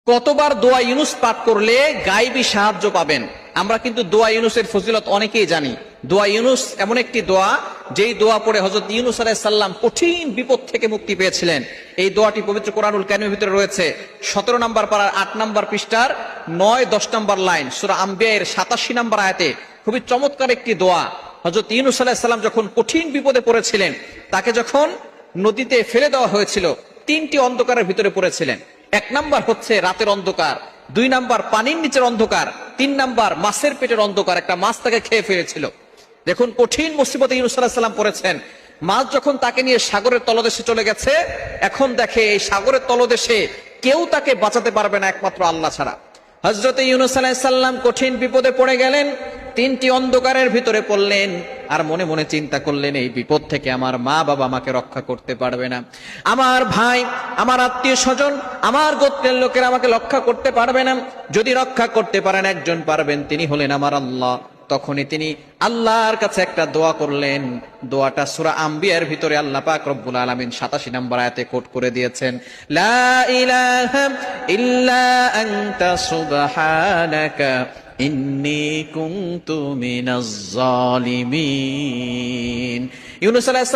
কতবার দোয়া ইউনুস পাঠ করলে গায়েবী সাহায্য পাবেন? আমরা কিন্তু দোয়া ইউনুসের ফজিলত অনেকেই জানি। দোয়া ইউনুস এমন একটি দোয়া, যেই দোয়া পড়ে হযরত ইউনুস আলাইহিস সালাম কঠিন বিপদ থেকে মুক্তি পেয়েছিলেন। এই দোয়াটি পবিত্র কোরআনুল কারীমের ভিতরে রয়েছে 17 নম্বর পারার 8 নম্বর পৃষ্ঠার 9-10 নম্বর লাইন, সূরা আম্বিয়ার 87 নম্বর আয়াতে। খুবই চমৎকার একটি দোয়া। হযরত ইউনুস আলাইহিস সালাম যখন কঠিন বিপদে পড়েছিলেন, তাকে যখন নদীতে ফেলে দেওয়া হয়েছিল, তিনটি অন্ধকারের ভিতরে পড়েছিলেন। 1 নাম্বার হচ্ছে রাতের অন্ধকার, 2 নাম্বার পানির নিচের অন্ধকার, 3 নাম্বার মাছের পেটের অন্ধকার। একটা মাছ তাকে খেয়ে ফেলেছিল। দেখুন, কঠিন মুসিবতে ইউনুস আলাইহিস সালাম পড়েছেন। মাছ যখন তাকে নিয়ে সাগরের তলদেশে চলে গেছে, এখন দেখে এই সাগরের তলদেশে কেউ তাকে বাঁচাতে পারবে না একমাত্র আল্লাহ ছাড়া। হযরত ইউনুস আলাইহিস সালাম কঠিন বিপদে পড়ে গেলেন, তিনটি অন্ধকারের ভিতরে পড়লেন, আর মনে মনে চিন্তা করলেন, এই বিপদ থেকে আমার মা বাবা আমাকে রক্ষা করতে পারবে না, আমার ভাই, আমার আত্মীয় স্বজন, আমার গোত্রের লোকেরা আমাকে রক্ষা করতে পারবে না। যদি রক্ষা করতে পারেন, একজন পারবেন, তিনি হলেন আমার আল্লাহ। তখনই তিনি আল্লাহর কাছে একটা দোয়া করলেন। দোয়াটা সূরা আম্বিয়ার ভিতরে আল্লাহ পাক রব্বুল আলামিন 87 নম্বর আয়াতে কোট করে দিয়েছেন, লা ইলাহা ইল্লা আনতা সুবহানাকা ইন্নী কুনতু মিনাজ জালিমিন। ইউনূস আলাইহিস